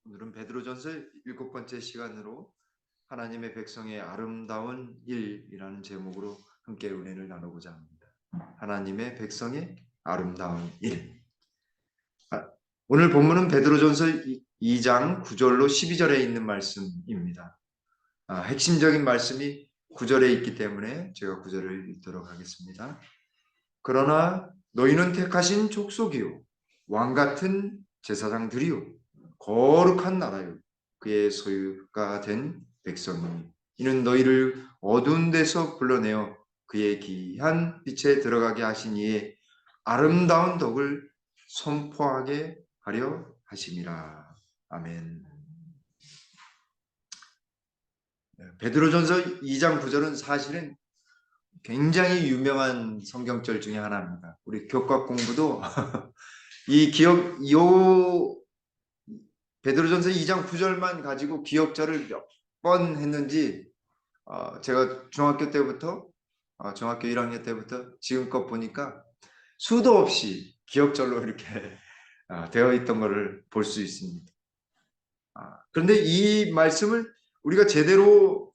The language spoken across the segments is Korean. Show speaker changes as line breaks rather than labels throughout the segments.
오늘은 베드로전서 7번째 시간으로 하나님의 백성의 아름다운 일이라는 제목으로 함께 은혜를 나누고자 합니다. 하나님의 백성의 아름다운 일. 오늘 본문은 베드로전서 2장 9절로 12절에 있는 말씀입니다. 핵심적인 말씀이 9절에 있기 때문에 제가 9절을 읽도록 하겠습니다. 그러나 너희는 택하신 족속이요 왕같은 제사장들이요 거룩한 나라요 그의 소유가 된 백성이니 이는 너희를 어두운 데서 불러내어 그의 귀한 빛에 들어가게 하신 이의 아름다운 덕을 선포하게 하려 하심이라. 아멘. 베드로전서 2장 9절은 사실은 굉장히 유명한 성경절 중에 하나입니다. 우리 교과 공부도 베드로전서 2장 9절만 가지고 기억절을 몇 번 했는지 제가 중학교 1학년 때부터 지금껏 보니까 수도 없이 기억절로 이렇게 되어 있던 것을 볼 수 있습니다. 그런데 이 말씀을 우리가 제대로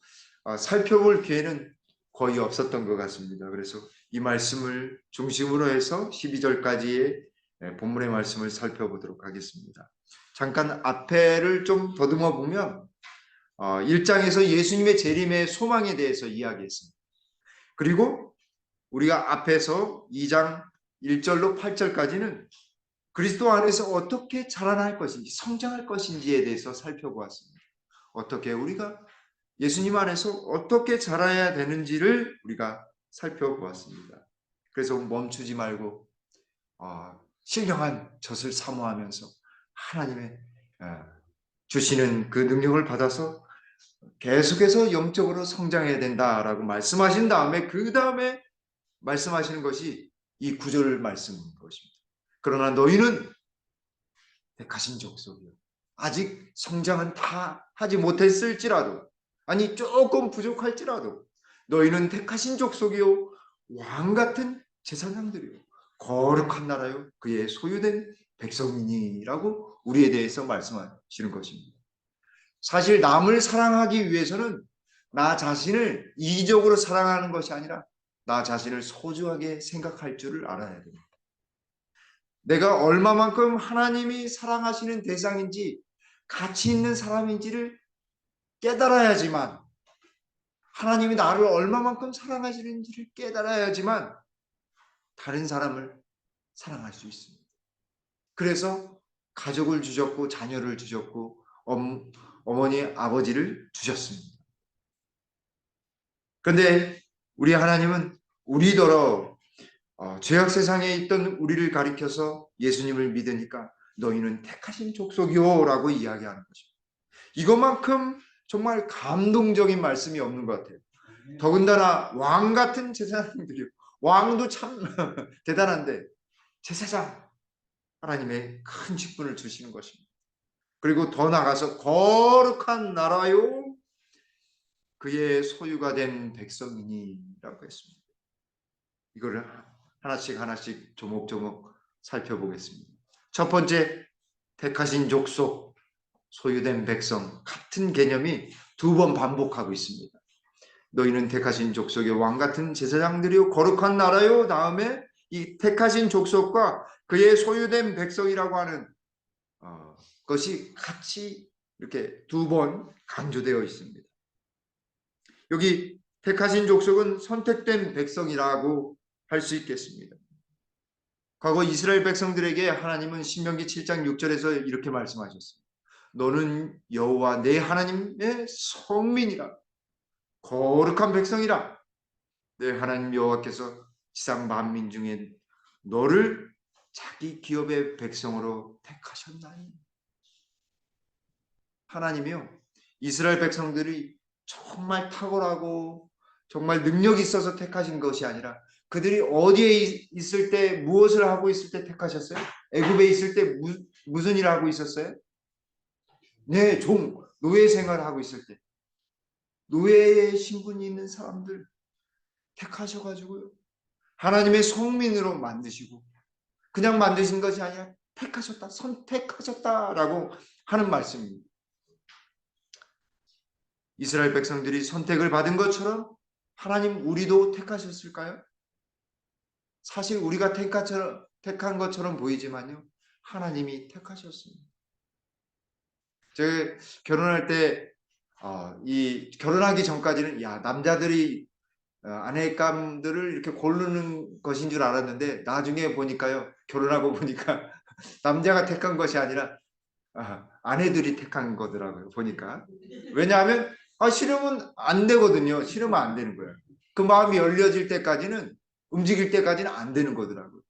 살펴볼 기회는 거의 없었던 것 같습니다. 그래서 이 말씀을 중심으로 해서 12절까지의 본문의 말씀을 살펴보도록 하겠습니다. 잠깐 앞에를 좀 더듬어 보면 1장에서 예수님의 재림의 소망에 대해서 이야기했습니다. 그리고 우리가 앞에서 2장 1절로 8절까지는 그리스도 안에서 어떻게 자라날 것인지, 성장할 것인지에 대해서 살펴보았습니다. 어떻게 우리가 예수님 안에서 어떻게 자라야 되는지를 우리가 살펴보았습니다. 그래서 멈추지 말고 신령한 젖을 사모하면서 하나님의 주시는 그 능력을 받아서 계속해서 영적으로 성장해야 된다라고 말씀하신 다음에 그 다음에 말씀하시는 것이 이 9절 말씀인 것입니다. 그러나 너희는 택하신 족속이요. 아직 성장은 다 하지 못했을지라도, 아니 조금 부족할지라도 너희는 택하신 족속이요 왕같은 제사장들이요 거룩한 나라요 그의 소유된 백성이니라고 우리에 대해서 말씀하시는 것입니다. 사실 남을 사랑하기 위해서는 나 자신을 이기적으로 사랑하는 것이 아니라 나 자신을 소중하게 생각할 줄을 알아야 됩니다. 내가 얼마만큼 하나님이 사랑하시는 대상인지 가치 있는 사람인지를 깨달아야지만, 하나님이 나를 얼마만큼 사랑하시는지를 깨달아야지만 다른 사람을 사랑할 수 있습니다. 그래서 가족을 주셨고 자녀를 주셨고 어머니 아버지를 주셨습니다. 그런데 우리 하나님은 우리더러 죄악 세상에 있던 우리를 가리켜서 예수님을 믿으니까 너희는 택하신 족속이요 라고 이야기하는 것입니다. 이것만큼 정말 감동적인 말씀이 없는 것 같아요. 더군다나 왕 같은 제사장들이요. 왕도 참 대단한데 제사장, 하나님의 큰 직분을 주시는 것입니다. 그리고 더 나아가서 거룩한 나라요 그의 소유가 된 백성이니라고 했습니다. 이거를 하나씩 조목조목 살펴보겠습니다. 첫 번째, 택하신 족속, 소유된 백성, 같은 개념이 두 번 반복하고 있습니다. 너희는 택하신 족속의 왕같은 제사장들이요 거룩한 나라요. 다음에 이 택하신 족속과 그의 소유된 백성이라고 하는 것이 같이 이렇게 두 번 강조되어 있습니다. 여기 택하신 족속은 선택된 백성이라고 할 수 있겠습니다. 과거 이스라엘 백성들에게 하나님은 신명기 7장 6절에서 이렇게 말씀하셨습니다. 너는 여호와 내 하나님의 성민이라, 거룩한 백성이라. 내 하나님 여호와께서 지상 만민 중에 너를 자기 기업의 백성으로 택하셨나니. 하나님이요, 이스라엘 백성들이 정말 탁월하고 정말 능력이 있어서 택하신 것이 아니라 그들이 어디에 있을 때, 무엇을 하고 있을 때 택하셨어요? 애굽에 있을 때 무슨 일을 하고 있었어요? 네, 노예 생활을 하고 있을 때 노예의 신분이 있는 사람들 택하셔가지고요 하나님의 성민으로 만드시고, 그냥 만드신 것이 아니라 택하셨다, 선택하셨다라고 하는 말씀입니다. 이스라엘 백성들이 선택을 받은 것처럼 하나님 우리도 택하셨을까요? 사실 우리가 택한 것처럼 보이지만요, 하나님이 택하셨습니다. 제가 결혼할 때 이 결혼하기 전까지는 남자들이 아내감들을 이렇게 고르는 것인 줄 알았는데, 나중에 보니까요, 결혼하고 보니까 남자가 택한 것이 아니라 아내들이 택한 거더라고요, 보니까. 왜냐하면 싫으면 안 되거든요. 싫으면 안 되는 거예요. 그 마음이 열려질 때까지는, 움직일 때까지는 안 되는 거더라고요.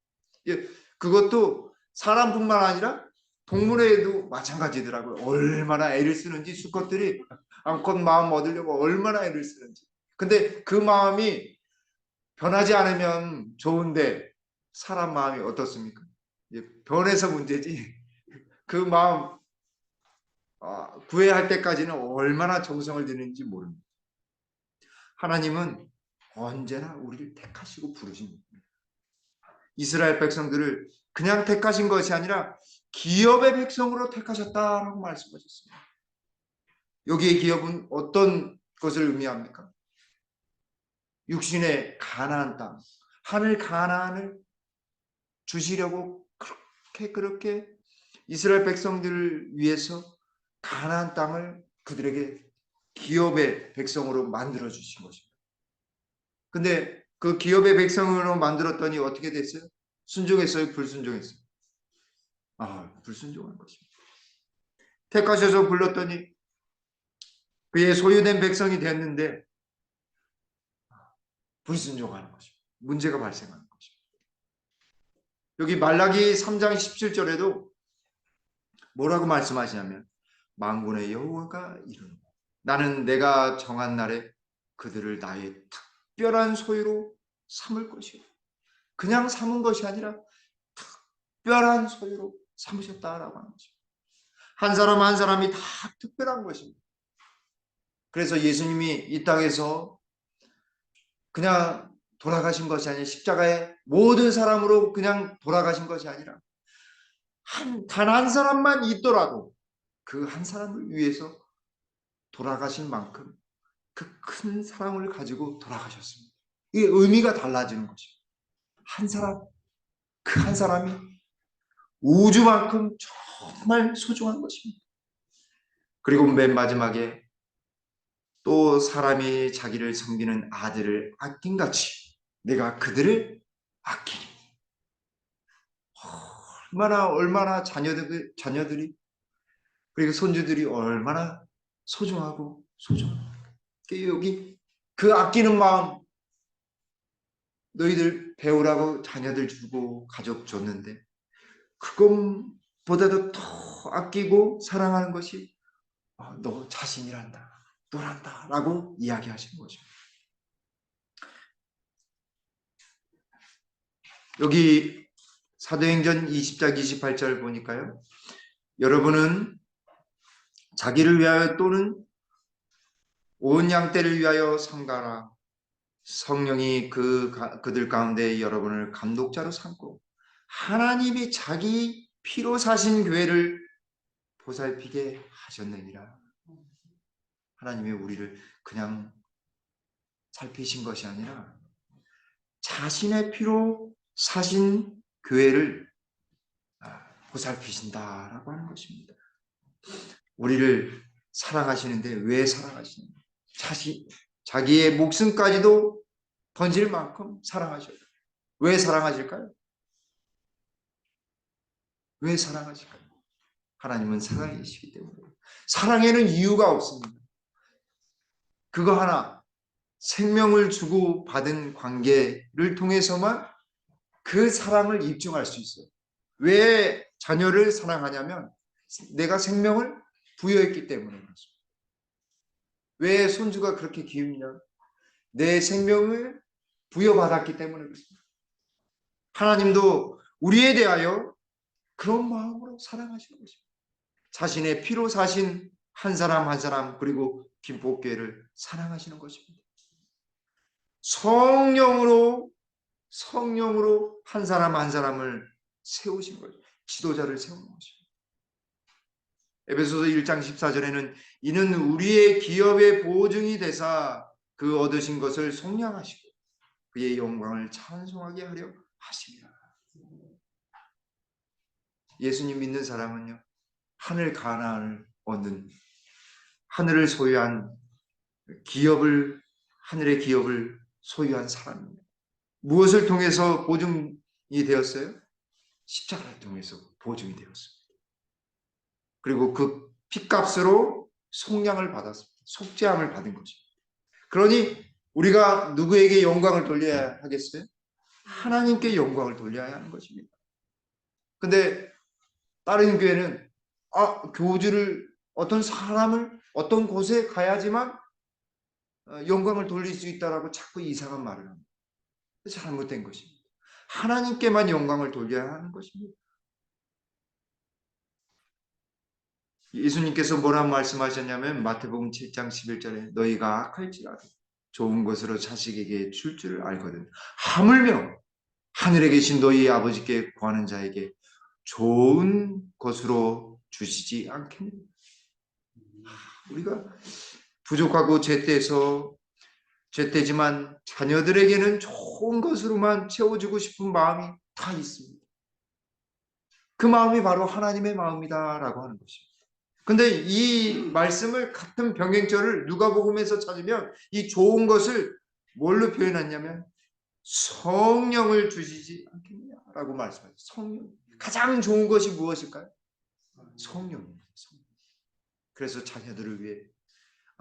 그것도 사람뿐만 아니라 동물에도 마찬가지더라고요. 얼마나 애를 쓰는지, 수컷들이 암컷 마음 얻으려고 얼마나 애를 쓰는지. 근데 그 마음이 변하지 않으면 좋은데, 사람 마음이 어떻습니까? 변해서 문제지, 그 마음 구애할 때까지는 얼마나 정성을 들이는지 모릅니다. 하나님은 언제나 우리를 택하시고 부르신 겁니다. 이스라엘 백성들을 그냥 택하신 것이 아니라 기업의 백성으로 택하셨다라고 말씀하셨습니다. 여기의 기업은 어떤 것을 의미합니까? 육신의 가나안 땅, 하늘 가나안을 주시려고 그렇게 이스라엘 백성들을 위해서 가나안 땅을 그들에게 기업의 백성으로 만들어 주신 것입니다. 근데 그 기업의 백성으로 만들었더니 어떻게 됐어요? 순종했어요? 불순종했어요? 불순종한 것입니다. 택하셔서 불렀더니 그의 소유된 백성이 됐는데 불순종하는 것입니다. 문제가 발생하는 것입니다. 여기 말라기 3장 17절에도 뭐라고 말씀하시냐면, 만군의 여호와가 이르노 나는 내가 정한 날에 그들을 나의 특별한 소유로 삼을 것이요. 그냥 삼은 것이 아니라 특별한 소유로 삼으셨다라고 하는 것입니다. 한 사람 한 사람이 다 특별한 것입니다. 그래서 예수님이 이 땅에서 그냥 돌아가신 것이 아니라, 십자가에 모든 사람으로 그냥 돌아가신 것이 아니라 단 한 사람만 있더라도 그 한 사람을 위해서 돌아가신 만큼 그 큰 사랑을 가지고 돌아가셨습니다. 이게 의미가 달라지는 것입니다. 한 사람, 그 한 사람이 우주만큼 정말 소중한 것입니다. 그리고 맨 마지막에 또 사람이 자기를 섬기는 아들을 아낀 같이 내가 그들을 아끼니. 얼마나 자녀들이 그리고 손주들이 얼마나 소중하고 소중합니까? 여기 그 아끼는 마음, 너희들 배우라고 자녀들 주고 가족 줬는데 그것보다도 더 아끼고 사랑하는 것이 너 자신이란다, 너란다 라고 이야기하시는 거죠. 여기 사도행전 20장 28절 보니까요, 여러분은 자기를 위하여 또는 온 양떼를 위하여 삼가라. 성령이 그들 가운데 여러분을 감독자로 삼고 하나님이 자기 피로 사신 교회를 보살피게 하셨느니라. 하나님이 우리를 그냥 살피신 것이 아니라 자신의 피로 사신 교회를 보살피신다라고 하는 것입니다. 우리를 사랑하시는데 왜 사랑하시는가? 자기의 목숨까지도 던질 만큼 사랑하셔요. 왜 사랑하실까요? 왜 사랑하실까요? 하나님은 사랑이시기 때문에. 사랑에는 이유가 없습니다. 그거 하나, 생명을 주고 받은 관계를 통해서만 그 사랑을 입증할 수 있어요. 왜 자녀를 사랑하냐면 내가 생명을 부여했기 때문에 그렇습니다. 왜 손주가 그렇게 기우냐? 내 생명을 부여받았기 때문에 그렇습니다. 하나님도 우리에 대하여 그런 마음으로 사랑하시는 것입니다. 자신의 피로 사신 한 사람 한 사람, 그리고 김포교회를 사랑하시는 것입니다. 성령으로 한 사람 한 사람을 세우신 거죠. 지도자를 세우는 것입니다. 에베소서 1장 14절에는 이는 우리의 기업의 보증이 되사 그 얻으신 것을 속량하시고 그의 영광을 찬송하게 하려 하십니다. 예수님 믿는 사람은요, 하늘 가나안을 얻는, 하늘을 소유한 기업을, 하늘의 기업을 소유한 사람입니다. 무엇을 통해서 보증이 되었어요? 십자가를 통해서 보증이 되었습니다. 그리고 그 핏값으로 속량을 받았습니다. 속죄함을 받은 것입니다. 그러니 우리가 누구에게 영광을 돌려야 하겠어요? 하나님께 영광을 돌려야 하는 것입니다. 근데 다른 교회는 교주를, 어떤 사람을 어떤 곳에 가야지만 영광을 돌릴 수 있다라고 자꾸 이상한 말을 합니다. 잘못된 것입니다. 하나님께만 영광을 돌려야 하는 것입니다. 예수님께서 뭐라 말씀하셨냐면 마태복음 7장 11절에 너희가 악할지라도 좋은 것으로 자식에게 줄 줄을 알거든 하물며 하늘에 계신 너희 아버지께 구하는 자에게 좋은 것으로 주시지 않겠느냐. 우리가 부족하고 죄되지만 자녀들에게는 좋은 것으로만 채워주고 싶은 마음이 다 있습니다. 그 마음이 바로 하나님의 마음이다라고 하는 것입니다. 근데 이 말씀을, 같은 병행절을 누가복음에서 찾으면 이 좋은 것을 뭘로 표현했냐면 성령을 주시지 않겠냐라고 말씀하죠. 성령. 가장 좋은 것이 무엇일까요? 성령입니다. 성령. 그래서 자녀들을 위해,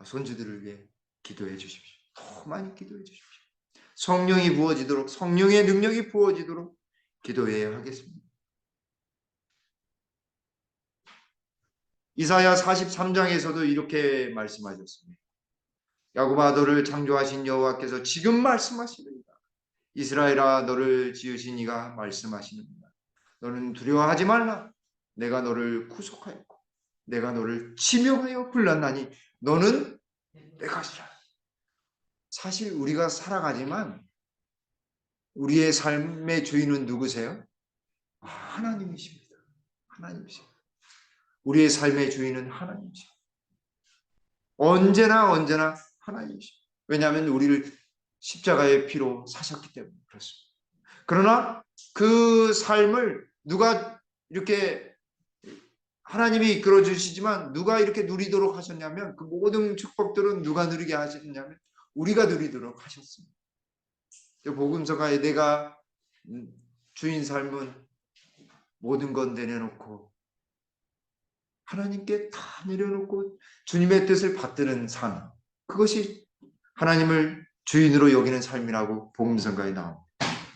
손주들을 위해 기도해 주십시오. 더 많이 기도해 주십시오. 성령이 부어지도록, 성령의 능력이 부어지도록 기도해야 하겠습니다. 이사야 43장에서도 이렇게 말씀하셨습니다. 야곱아 너를 창조하신 여호와께서 지금 말씀하시느니라. 이스라엘아 너를 지으신 이가 말씀하시느니라. 너는 두려워하지 말라. 내가 너를 구속하였고 내가 너를 지명하여 불렀나니 너는 내 것이라. 사실 우리가 살아가지만 우리의 삶의 주인은 누구세요? 하나님이십니다. 하나님이십니다. 우리의 삶의 주인은 하나님이십니다. 언제나 하나님이십니다. 왜냐하면 우리를 십자가의 피로 사셨기 때문에 그렇습니다. 그러나 그 삶을 누가 이렇게, 하나님이 이끌어 주시지만 누가 이렇게 누리도록 하셨냐면, 그 모든 축복들은 누가 누리게 하셨냐면 우리가 누리도록 하셨습니다. 복음서가에 내가 주인 삶은 모든 건 내려놓고 하나님께 다 내려놓고 주님의 뜻을 받드는 삶, 그것이 하나님을 주인으로 여기는 삶이라고 복음서가에 나옵니다.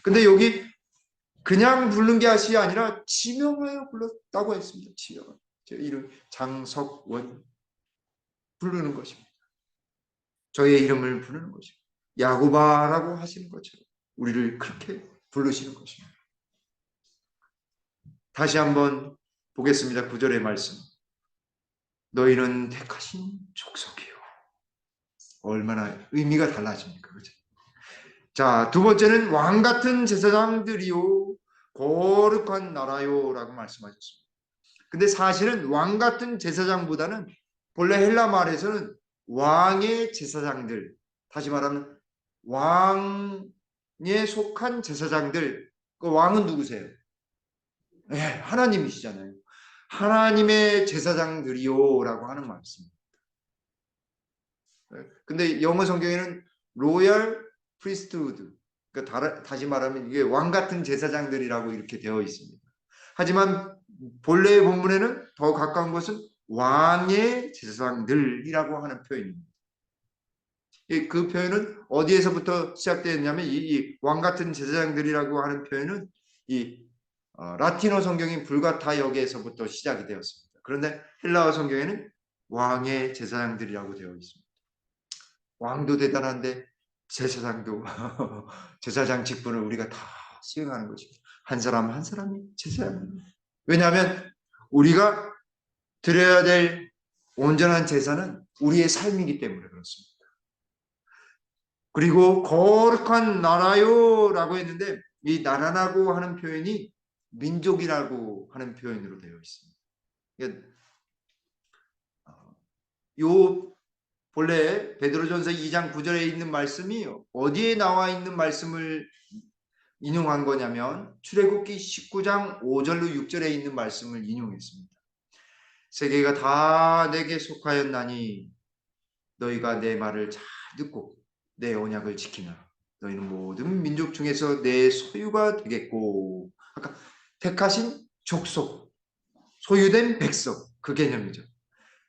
근데 여기 그냥 부른 게 아니라 지명하여 불렀다고 했습니다. 지명. 제 이름 장석원 부르는 것입니다. 저의 이름을 부르는 것입니다. 야곱아라고 하시는 것처럼 우리를 그렇게 부르시는 것입니다. 다시 한번 보겠습니다. 9절의 말씀. 너희는 택하신 족속이요. 얼마나 의미가 달라집니까? 그죠? 자, 두 번째는 왕 같은 제사장들이요 거룩한 나라요 라고 말씀하셨습니다. 근데 사실은 왕 같은 제사장보다는 본래 헬라 말에서는 왕의 제사장들, 다시 말하면 왕에 속한 제사장들, 그 왕은 누구세요? 네, 하나님이시잖아요. 하나님의 제사장들이요 라고 하는 말씀입니다. 근데 영어 성경에는 로열 프리스트우드, 그러니까 다시 말하면 이게 왕 같은 제사장들이라고 이렇게 되어 있습니다. 하지만 본래의 본문에는 더 가까운 것은 왕의 제사장들이라고 하는 표현입니다. 그 표현은 어디에서부터 시작되었냐면 이 왕 같은 제사장들이라고 하는 표현은 이 라틴어 성경인 불가타역에서부터 시작이 되었습니다. 그런데 헬라어 성경에는 왕의 제사장들이라고 되어 있습니다. 왕도 대단한데 제사장도 제사장 직분을 우리가 다 수행하는 것입니다. 한 사람 한 사람이 제사장입니다. 왜냐하면 우리가 드려야 될 온전한 제사는 우리의 삶이기 때문에 그렇습니다. 그리고 거룩한 나라요 라고 했는데 이 나라라고 하는 표현이 민족이라고 하는 표현으로 되어 있습니다. 그러니까 요 본래 베드로전서 2장 9절에 있는 말씀이 어디에 나와 있는 말씀을 인용한 거냐면 출애굽기 19장 5절로 6절에 있는 말씀을 인용했습니다. 세계가 다 내게 속하였나니 너희가 내 말을 잘 듣고 내 언약을 지키나 너희는 모든 민족 중에서 내 소유가 되겠고, 아까 택하신 족속, 소유된 백성, 그 개념이죠.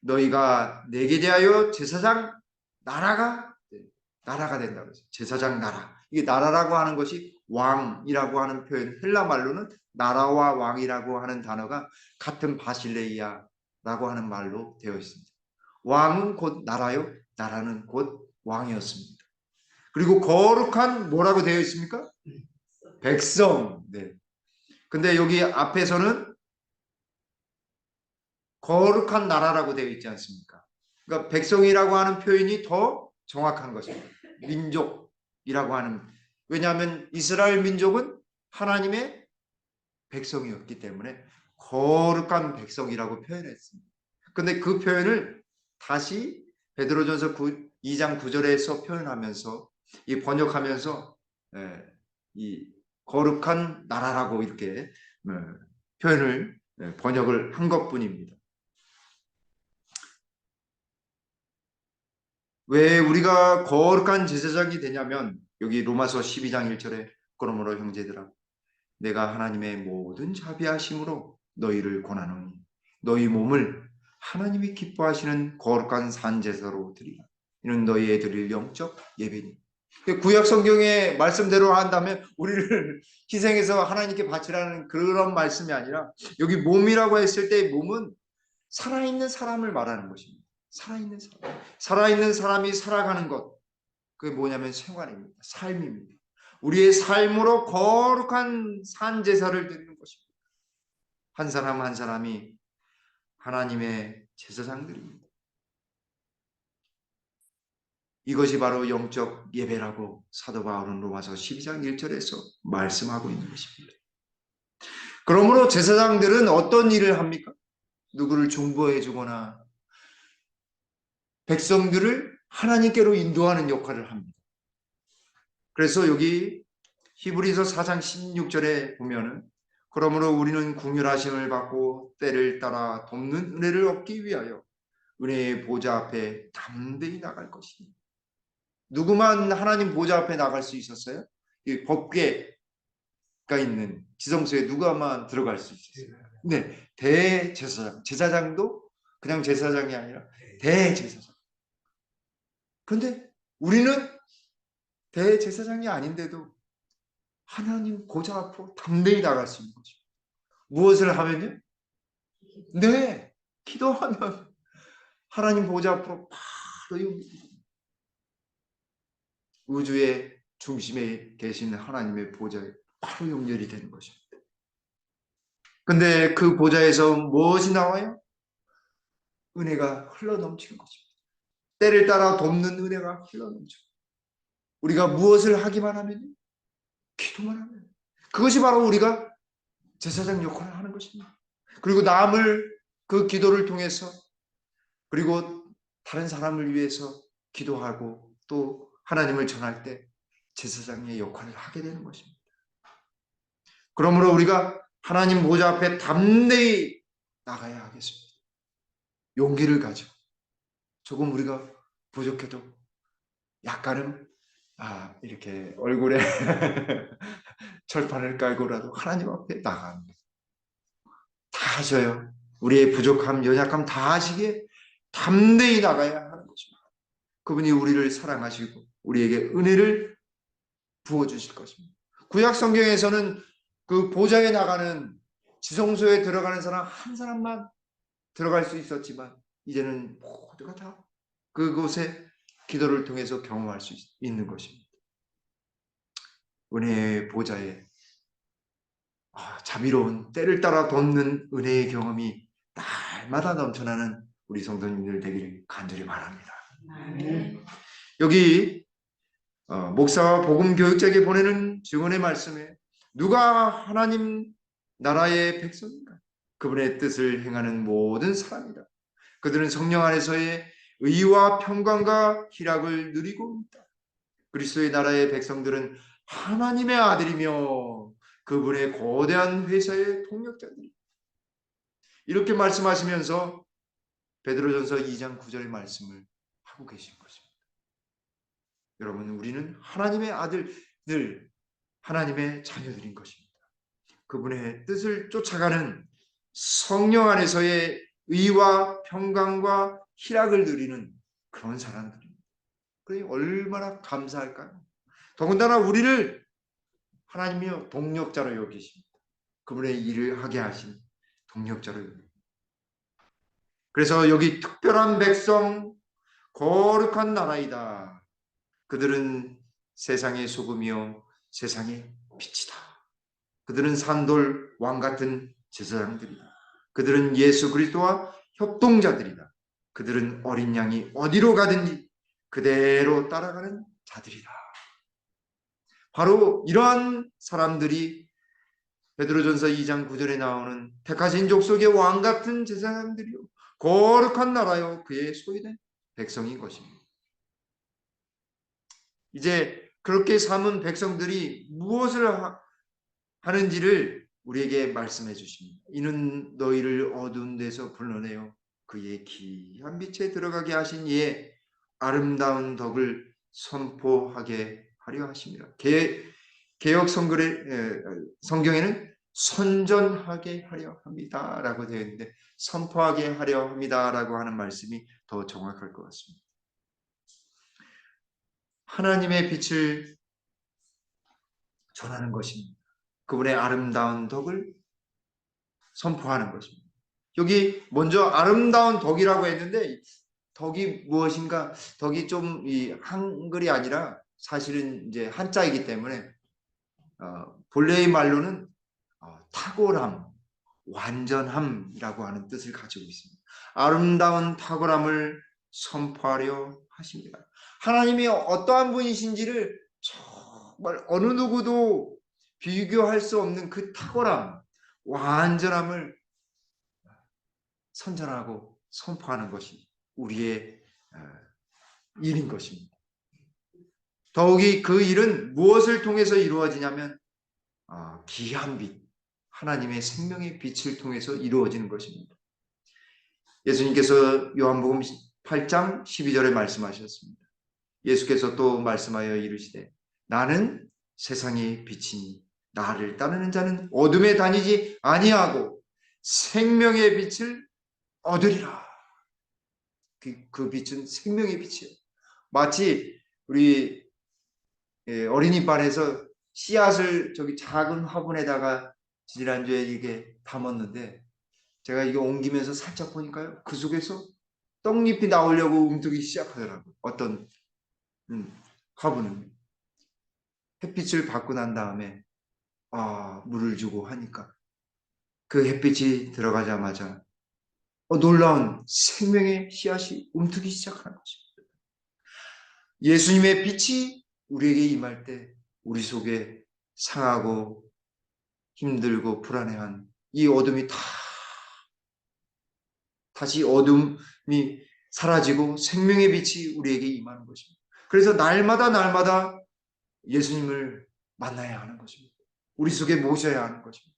너희가 내게 대하여 제사장 나라가 된다고 했어요. 제사장 나라. 이게 나라라고 하는 것이 왕이라고 하는 표현, 헬라 말로는 나라와 왕이라고 하는 단어가 같은 바실레이아라고 하는 말로 되어 있습니다. 왕은 곧 나라요, 나라는 곧 왕이었습니다. 그리고 거룩한 뭐라고 되어 있습니까? 백성. 네. 근데 여기 앞에서는 거룩한 나라라고 되어 있지 않습니까? 그러니까 백성이라고 하는 표현이 더 정확한 것입니다. 민족이라고 하는, 왜냐하면 이스라엘 민족은 하나님의 백성이었기 때문에 거룩한 백성이라고 표현했습니다. 근데 그 표현을 다시 베드로전서 2장 9절에서 표현하면서 이 번역하면서 이 거룩한 나라라고 이렇게 표현을 번역을 한 것뿐입니다. 왜 우리가 거룩한 제사장이 되냐면 여기 로마서 12장 1절에 그러므로 형제들아 내가 하나님의 모든 자비하심으로 너희를 권하노니 너희 몸을 하나님이 기뻐하시는 거룩한 산제사로 드리라. 이는 너희의 드릴 영적 예배니. 구약 성경의 말씀대로 한다면 우리를 희생해서 하나님께 바치라는 그런 말씀이 아니라 여기 몸이라고 했을 때 몸은 살아있는 사람을 말하는 것입니다. 살아있는 사람. 살아있는 사람이 살아가는 것. 그게 뭐냐면 생활입니다. 삶입니다. 우리의 삶으로 거룩한 산제사를 드리는 것입니다. 한 사람 한 사람이 하나님의 제사장들입니다. 이것이 바로 영적 예배라고 사도 바울은 로마서 12장 1절에서 말씀하고 있는 것입니다. 그러므로 제사장들은 어떤 일을 합니까? 누구를 중보해 주거나 백성들을 하나님께로 인도하는 역할을 합니다. 그래서 여기 히브리서 4장 16절에 보면은 그러므로 우리는 긍휼하심을 받고 때를 따라 돕는 은혜를 얻기 위하여 은혜의 보좌 앞에 담대히 나갈 것이니. 누구만 하나님 보좌 앞에 나갈 수 있었어요? 이 법궤가 있는 지성소에 누가만 들어갈 수 있었어요? 네, 대제사장. 제사장도 그냥 제사장이 아니라 대제사장. 그런데 우리는 대제사장이 아닌데도 하나님 보좌 앞으로 담대히 나갈 수 있는 거죠. 무엇을 하면요? 네, 기도하면 하나님 보좌 앞으로 바로 용기입니다. 우주의 중심에 계신 하나님의 보좌에 바로 연결이 되는 것입니다. 근데 그 보좌에서 무엇이 나와요? 은혜가 흘러넘치는 것입니다. 때를 따라 돕는 은혜가 흘러넘쳐. 우리가 무엇을 하기만 하면, 기도만 하면, 그것이 바로 우리가 제사장 역할을 하는 것입니다. 그리고 남을 그 기도를 통해서, 그리고 다른 사람을 위해서 기도하고 또 하나님을 전할 때 제사장의 역할을 하게 되는 것입니다. 그러므로 우리가 하나님 보좌 앞에 담대히 나가야 하겠습니다. 용기를 가지고 조금 우리가 부족해도 약간은 이렇게 얼굴에 철판을 깔고라도 하나님 앞에 나갑니다. 다 하셔요. 우리의 부족함, 연약함 다 하시기에 담대히 나가야 하는 것입니다. 그분이 우리를 사랑하시고 우리에게 은혜를 부어주실 것입니다. 구약 성경에서는 그 보좌에 나가는 지성소에 들어가는 사람 한 사람만 들어갈 수 있었지만 이제는 모두가 다 그곳에 기도를 통해서 경험할 수 있는 것입니다. 은혜의 보좌에 자비로운 때를 따라 돕는 은혜의 경험이 날마다 넘쳐나는 우리 성도님들 되기를 간절히 바랍니다. 여기 목사와 복음 교육자에게 보내는 증언의 말씀에 누가 하나님 나라의 백성인가? 그분의 뜻을 행하는 모든 사람이다. 그들은 성령 안에서의 의와 평강과 희락을 누리고 있다. 그리스도의 나라의 백성들은 하나님의 아들이며 그분의 거대한 회사의 동력자들이다. 이렇게 말씀하시면서 베드로전서 2장 9절의 말씀을 하고 계신 것입니다. 여러분, 우리는 하나님의 아들들, 하나님의 자녀들인 것입니다. 그분의 뜻을 쫓아가는 성령 안에서의 의와 평강과 희락을 누리는 그런 사람들입니다. 그러니 얼마나 감사할까요? 더군다나 우리를 하나님이여 동력자로 여기십니다. 그분의 일을 하게 하신 동력자로 여깁니다. 그래서 여기 특별한 백성, 거룩한 나라이다. 그들은 세상의 소금이요 세상의 빛이다. 그들은 산돌 왕 같은 제사장들이다. 그들은 예수 그리스도와 협동자들이다. 그들은 어린 양이 어디로 가든지 그대로 따라가는 자들이다. 바로 이러한 사람들이 베드로전서 2장 9절에 나오는 택하신 족속의 왕 같은 제사장들이요 거룩한 나라요 그의 소유된 백성인 것입니다. 이제 그렇게 삼은 백성들이 무엇을 하는지를 우리에게 말씀해 주십니다. 이는 너희를 어두운 데서 불러내어 그의 귀한 빛에 들어가게 하신 이의 아름다운 덕을 선포하게 하려 하십니다. 개혁 성경에는 선전하게 하려 합니다라고 되어 있는데 선포하게 하려 합니다라고 하는 말씀이 더 정확할 것 같습니다. 하나님의 빛을 전하는 것입니다. 그분의 아름다운 덕을 선포하는 것입니다. 여기 먼저 아름다운 덕이라고 했는데 덕이 무엇인가? 덕이 좀 이 한글이 아니라 사실은 이제 한자이기 때문에 본래의 말로는 탁월함, 완전함이라고 하는 뜻을 가지고 있습니다. 아름다운 탁월함을 선포하려 하십니다. 하나님이 어떠한 분이신지를 정말 어느 누구도 비교할 수 없는 그 탁월함, 완전함을 선전하고 선포하는 것이 우리의 일인 것입니다. 더욱이 그 일은 무엇을 통해서 이루어지냐면 귀한 빛, 하나님의 생명의 빛을 통해서 이루어지는 것입니다. 예수님께서 요한복음 8장 12절에 말씀하셨습니다. 예수께서 또 말씀하여 이르시되 나는 세상의 빛이니 나를 따르는 자는 어둠에 다니지 아니하고 생명의 빛을 얻으리라. 그 빛은 생명의 빛이에요. 마치 우리 어린이반에서 씨앗을 저기 작은 화분에다가 지난주에 이게 담았는데 제가 이게 옮기면서 살짝 보니까요. 그 속에서 떡잎이 나오려고 움트기 시작하더라고요. 어떤 화분은 햇빛을 받고 난 다음에 물을 주고 하니까 그 햇빛이 들어가자마자 놀라운 생명의 씨앗이 움트기 시작하는 것입니다. 예수님의 빛이 우리에게 임할 때 우리 속에 상하고 힘들고 불안해한 이 어둠이 다시 어둠이 사라지고 생명의 빛이 우리에게 임하는 것입니다. 그래서 날마다 예수님을 만나야 하는 것입니다. 우리 속에 모셔야 하는 것입니다.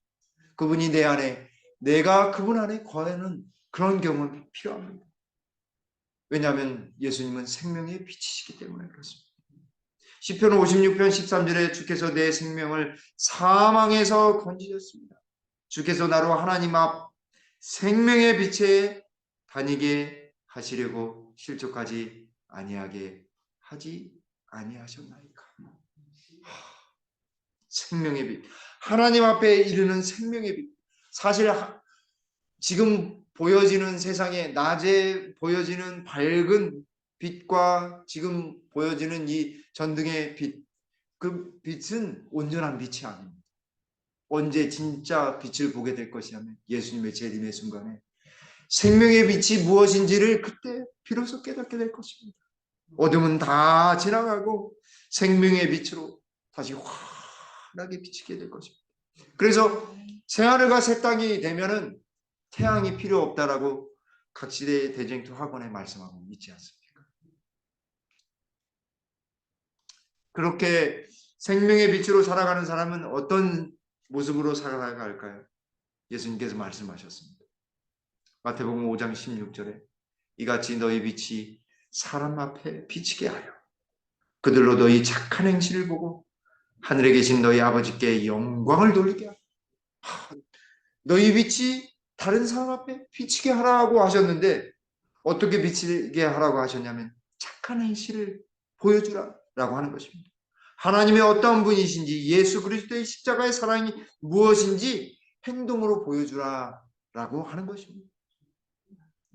그분이 내 안에, 내가 그분 안에 거하는 그런 경험이 필요합니다. 왜냐하면 예수님은 생명의 빛이시기 때문에 그렇습니다. 시편 56편 13절에 주께서 내 생명을 사망에서 건지셨습니다. 주께서 나로 하나님 앞 생명의 빛에 다니게 하시려고 실족하지 아니하게 하지 아니하셨나이까. 생명의 빛, 하나님 앞에 이르는 생명의 빛. 사실 지금 보여지는 세상에 낮에 보여지는 밝은 빛과 지금 보여지는 이 전등의 빛, 그 빛은 온전한 빛이 아닙니다. 언제 진짜 빛을 보게 될 것이냐면 예수님의 재림의 순간에 생명의 빛이 무엇인지를 그때 비로소 깨닫게 될 것입니다. 어둠은 다 지나가고 생명의 빛으로 다시 환하게 비치게 될 것입니다. 그래서 새하늘과 새 땅이 되면은 태양이 필요 없다라고 각시대 대쟁투 학원에 말씀하고 있지 않습니까? 그렇게 생명의 빛으로 살아가는 사람은 어떤 모습으로 살아갈까요? 예수님께서 말씀하셨습니다. 마태복음 5장 16절에 이같이 너희 빛이 사람 앞에 비치게 하여 그들로 너희 착한 행실을 보고 하늘에 계신 너희 아버지께 영광을 돌리게 하라. 너희 빛이 다른 사람 앞에 비치게 하라고 하셨는데 어떻게 비치게 하라고 하셨냐면 착한 행실을 보여주라라고 하는 것입니다. 하나님의 어떤 분이신지 예수 그리스도의 십자가의 사랑이 무엇인지 행동으로 보여주라라고 하는 것입니다.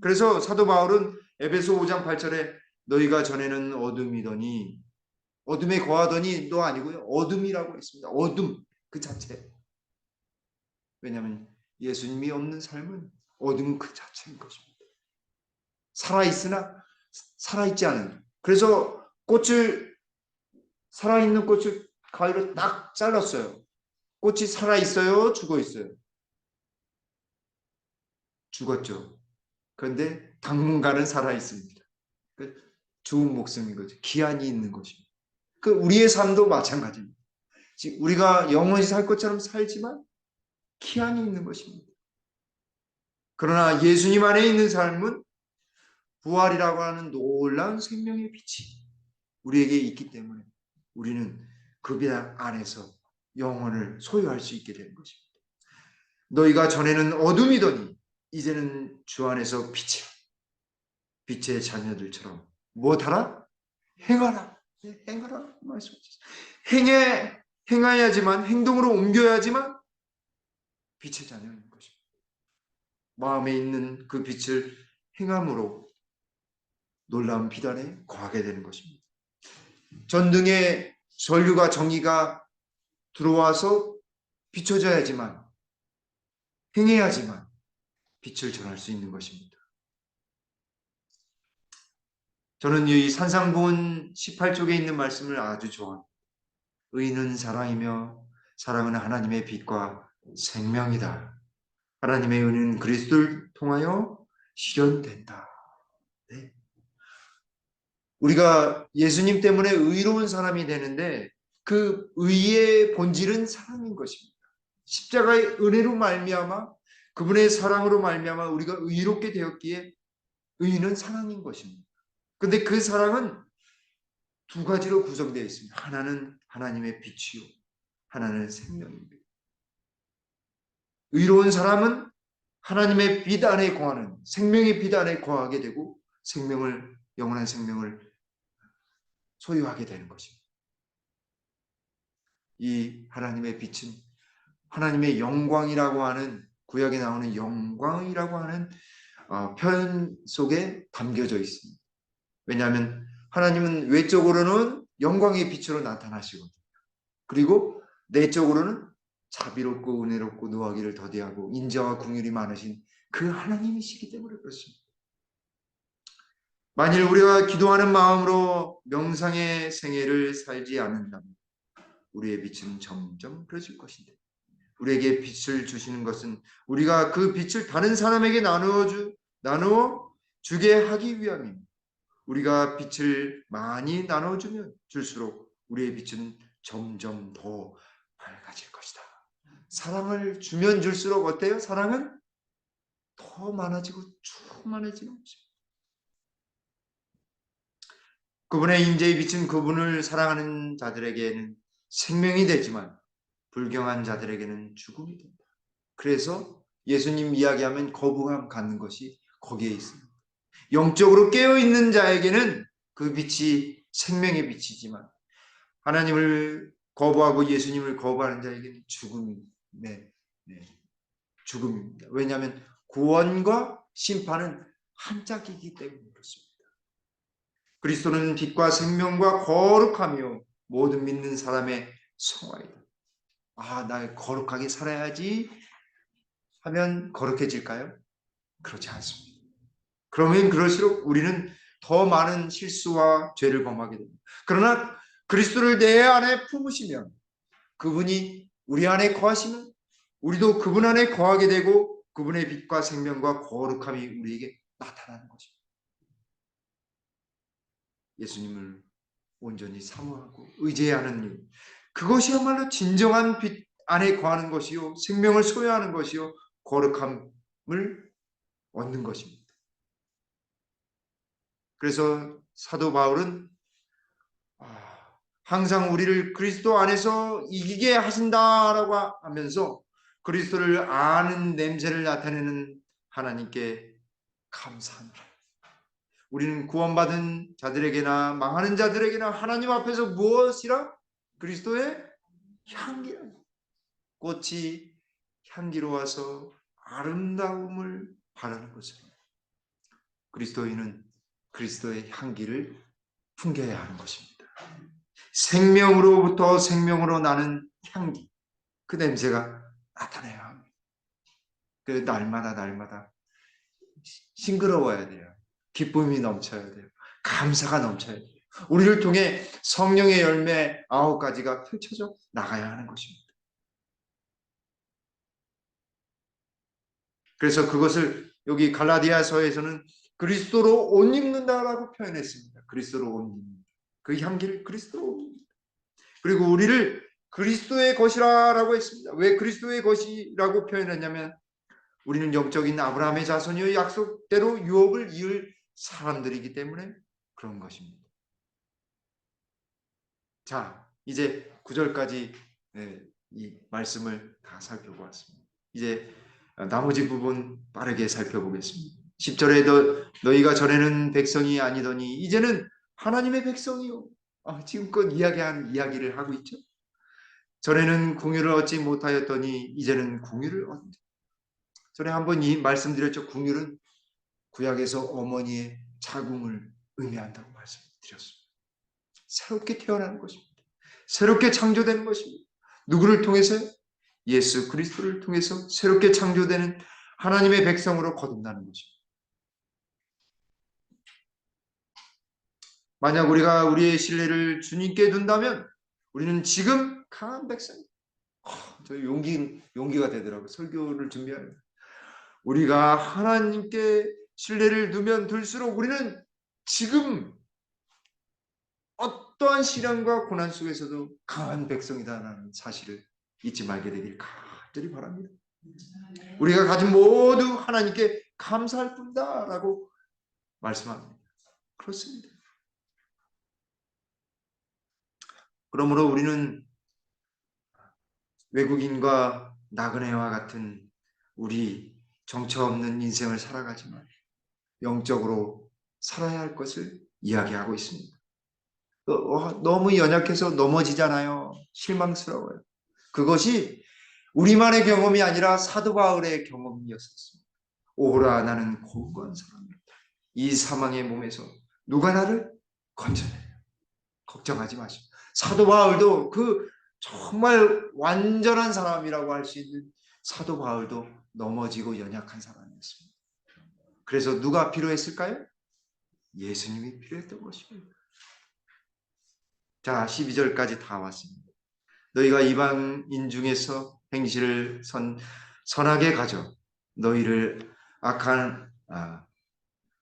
그래서 사도 바울은 에베소 5장 8절에 너희가 전에는 어둠이더니 어둠에 거하더니도 아니고요. 어둠이라고 했습니다. 어둠 그 자체. 왜냐하면 예수님이 없는 삶은 어둠 그 자체인 것입니다. 살아있으나 살아있지 않은. 그래서 살아있는 꽃을 가위로 딱 잘랐어요. 꽃이 살아있어요? 죽어있어요? 죽었죠. 그런데 당분간은 살아있습니다. 죽은 목숨인 거죠. 기한이 있는 것입니다. 우리의 삶도 마찬가지입니다. 우리가 영원히 살 것처럼 살지만 기한이 있는 것입니다. 그러나 예수님 안에 있는 삶은 부활이라고 하는 놀라운 생명의 빛이 우리에게 있기 때문에 우리는 그 빛 안에서 영혼을 소유할 수 있게 되는 것입니다. 너희가 전에는 어둠이더니 이제는 주 안에서 빛의 자녀들처럼 무엇하라? 행하라. 행하라 말씀하셨어요. 행해야지만 행동으로 옮겨야지만 빛의 자녀인 것입니다. 마음에 있는 그 빛을 행함으로 놀라운 빛 안에 거하게 되는 것입니다. 전등에 전류가 정의가 들어와서 비춰져야지만 행해야지만 빛을 전할 수 있는 것입니다. 저는 이 산상본 18쪽에 있는 말씀을 아주 좋아합니다. 의는 사랑이며 사랑은 하나님의 빛과 생명이다. 하나님의 은혜는 그리스도를 통하여 실현된다. 네. 우리가 예수님 때문에 의로운 사람이 되는데 그 의의 본질은 사랑인 것입니다. 십자가의 은혜로 말미암아 그분의 사랑으로 말미암아 우리가 의롭게 되었기에 의는 사랑인 것입니다. 그런데 그 사랑은 두 가지로 구성되어 있습니다. 하나는 하나님의 빛이요, 하나는 생명입니다. 의로운 사람은 하나님의 빛 안에 거하는 생명의 빛 안에 거하게 되고 영원한 생명을 소유하게 되는 것입니다. 이 하나님의 빛은 하나님의 영광이라고 하는 구약에 나오는 영광이라고 하는 표현 속에 담겨져 있습니다. 왜냐하면 하나님은 외적으로는 영광의 빛으로 나타나시거든요. 그리고 내적으로는 자비롭고 은혜롭고 노하기를 더디하고 인자와 긍휼이 많으신 그 하나님이시기 때문에 그렇습니다. 만일 우리가 기도하는 마음으로 명상의 생애를 살지 않는다면 우리의 빛은 점점 그려질 것인데 우리에게 빛을 주시는 것은 우리가 그 빛을 다른 사람에게 나누어 주게 하기 위함입니다. 우리가 빛을 많이 나눠주면 줄수록 우리의 빛은 점점 더 밝아질 것이다. 사랑을 주면 줄수록 어때요? 사랑은 더 많아지고 충만해지는 것입니다. 그분의 인재의 빛은 그분을 사랑하는 자들에게는 생명이 되지만 불경한 자들에게는 죽음이 된다. 그래서 예수님 이야기하면 거부감 갖는 것이 거기에 있습니다. 영적으로 깨어있는 자에게는 그 빛이 생명의 빛이지만 하나님을 거부하고 예수님을 거부하는 자에게는 죽음입니다. 죽음입니다. 왜냐하면 구원과 심판은 한 짝이기 때문에 그렇습니다. 그리스도는 빛과 생명과 거룩하며 모든 믿는 사람의 성화이다. 나 거룩하게 살아야지 하면 거룩해질까요? 그렇지 않습니다. 그러면 그럴수록 우리는 더 많은 실수와 죄를 범하게 됩니다. 그러나 그리스도를 내 안에 품으시면 그분이 우리 안에 거하시면 우리도 그분 안에 거하게 되고 그분의 빛과 생명과 거룩함이 우리에게 나타나는 것입니다. 예수님을 온전히 사모하고 의지해야 하는 일, 그것이야말로 진정한 빛 안에 거하는 것이요, 생명을 소유하는 것이요, 거룩함을 얻는 것입니다. 그래서 사도 바울은 항상 우리를 그리스도 안에서 이기게 하신다라고 하면서 그리스도를 아는 냄새를 나타내는 하나님께 감사합니다. 우리는 구원받은 자들에게나 망하는 자들에게나 하나님 앞에서 무엇이라? 그리스도의 향기라. 꽃이 향기로워서 아름다움을 바라는 것입니다. 그리스도인은 그리스도의 향기를 풍겨야 하는 것입니다. 생명으로부터 생명으로 나는 향기, 그 냄새가 나타나야 합니다. 그 날마다 싱그러워야 돼요. 기쁨이 넘쳐야 돼요. 감사가 넘쳐야 돼요. 우리를 통해 성령의 열매 9가지가 펼쳐져 나가야 하는 것입니다. 그래서 그것을 여기 갈라디아서에서는 그리스도로 옷 입는다라고 표현했습니다. 그리스도로 옷 입는다. 그 향기를 그리스도로 옷 입는다. 그리고 우리를 그리스도의 것이라고 했습니다. 왜 그리스도의 것이라고 표현했냐면 우리는 영적인 아브라함의 자손이요 약속대로 유업을 이을 사람들이기 때문에 그런 것입니다. 자, 이제 9절까지 이 말씀을 다 살펴보았습니다. 이제 나머지 부분 빠르게 살펴보겠습니다. 10절에 너희가 전에는 백성이 아니더니 이제는 하나님의 백성이요. 지금껏 이야기한 이야기를 하고 있죠. 전에는 궁유를 얻지 못하였더니 이제는 궁유를 얻는다. 전에 한번 이 말씀드렸죠. 궁유는 구약에서 어머니의 자궁을 의미한다고 말씀드렸습니다. 새롭게 태어나는 것입니다. 새롭게 창조되는 것입니다. 누구를 통해서요? 예수 그리스도를 통해서 새롭게 창조되는 하나님의 백성으로 거듭나는 것입니다. 만약 우리가 우리의 신뢰를 주님께 둔다면 우리는 지금 강한 백성입니다. 저 용기가 되더라고요. 설교를 준비하면. 우리가 하나님께 신뢰를 두면 둘수록 우리는 지금 어떠한 시련과 고난 속에서도 강한 백성이다라는 사실을 잊지 말게 되길 간절히 바랍니다. 우리가 가진 모두 하나님께 감사할 뿐이다라고 말씀합니다. 그렇습니다. 그러므로 우리는 외국인과 나그네와 같은 우리 정처 없는 인생을 살아가지만 영적으로 살아야 할 것을 이야기하고 있습니다. 너무 연약해서 넘어지잖아요. 실망스러워요. 그것이 우리만의 경험이 아니라 사도 바울의 경험이었습니다. 오호라 나는 고고한 사람이다. 이 사망의 몸에서 누가 나를 건져내요. 걱정하지 마시고. 사도 바울도 그 정말 완전한 사람이라고 할 수 있는 사도 바울도 넘어지고 연약한 사람이었습니다. 그래서 누가 필요했을까요? 예수님이 필요했던 것입니다. 자, 12절까지 다 왔습니다. 너희가 이방인 중에서 행실을 선하게 가져 너희를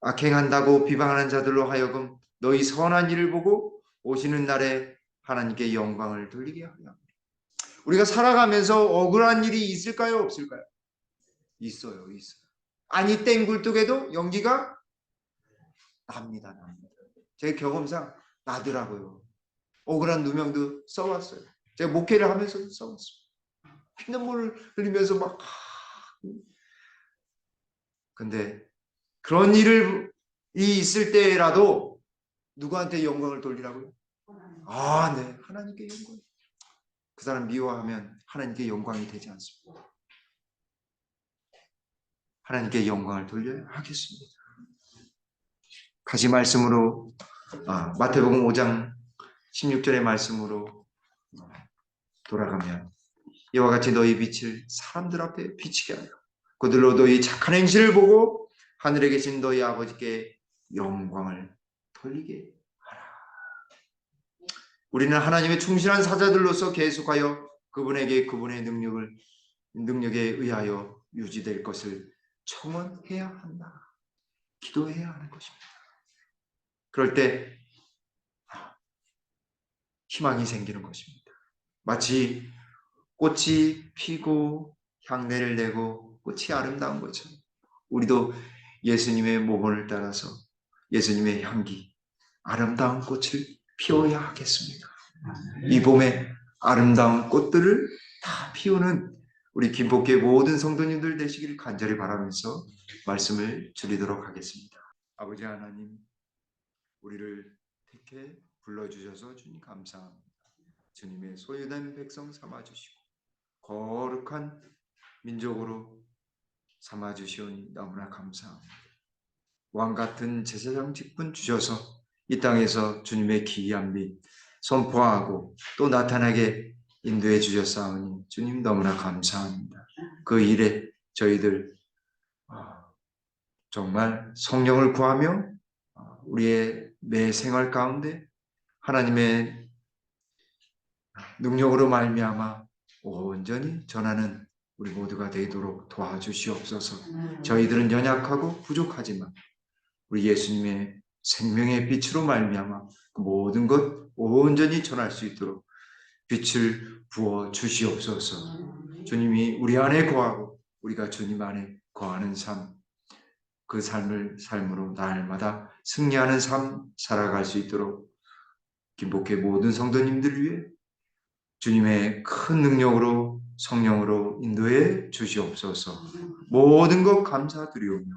악행한다고 비방하는 자들로 하여금 너희 선한 일을 보고 오시는 날에 하나님께 영광을 돌리게 하려 합니다. 우리가 살아가면서 억울한 일이 있을까요? 없을까요? 있어요. 아니 땡 굴뚝에도 연기가 납니다. 제 경험상 나더라고요. 억울한 누명도 써왔어요. 제가 목회를 하면서도 써왔어요. 피눈물을 흘리면서 막 근데 그런 일이 있을 때라도 누구한테 영광을 돌리라고요? 네. 하나님께 영광. 그 사람 미워하면 하나님께 영광이 되지 않습니다. 하나님께 영광을 돌려야 하겠습니다. 다시 말씀으로 마태복음 5장 16절의 말씀으로 돌아가면 이와 같이 너희 빛을 사람들 앞에 비치게 하여 그들로 너희 착한 행실을 보고 하늘에 계신 너희 아버지께 영광을 돌리게 하라. 우리는 하나님의 충실한 사자들로서 계속하여 그분에게 그분의 능력을 능력에 의하여 유지될 것을 청원해야 한다. 기도해야 하는 것입니다. 그럴 때 희망이 생기는 것입니다. 마치 꽃이 피고 향내를 내고 꽃이 아름다운 것처럼 우리도 예수님의 모본을 따라서 예수님의 향기, 아름다운 꽃을 피워야 하겠습니다. 이 봄에 아름다운 꽃들을 다 피우는 우리 김복교의 모든 성도님들 되시기를 간절히 바라면서 말씀을 드리도록 하겠습니다. 아버지 하나님, 우리를 택해 불러주셔서 주님 감사합니다. 주님의 소유된 백성 삼아주시고 거룩한 민족으로 삼아주시오니 너무나 감사합니다. 왕같은 제사장 직분 주셔서 이 땅에서 주님의 기이한 미 선포하고 또 나타나게 인도해 주셨사오니 주님 너무나 감사합니다. 그 일에 저희들 정말 성령을 구하며 우리의 매 생활 가운데 하나님의 능력으로 말미암아 온전히 전하는 우리 모두가 되도록 도와주시옵소서. 저희들은 연약하고 부족하지만 우리 예수님의 생명의 빛으로 말미암아 그 모든 것 온전히 전할 수 있도록 빛을 부어 주시옵소서. 주님이 우리 안에 거하고 우리가 주님 안에 거하는 삶, 그 삶으로 날마다 승리하는 삶 살아갈 수 있도록 김복회 모든 성도님들을 위해 주님의 큰 능력으로 성령으로 인도해 주시옵소서. 모든 것 감사드리오며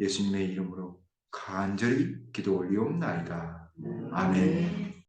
예수님의 이름으로 간절히 기도 올리옵나이다. 아멘.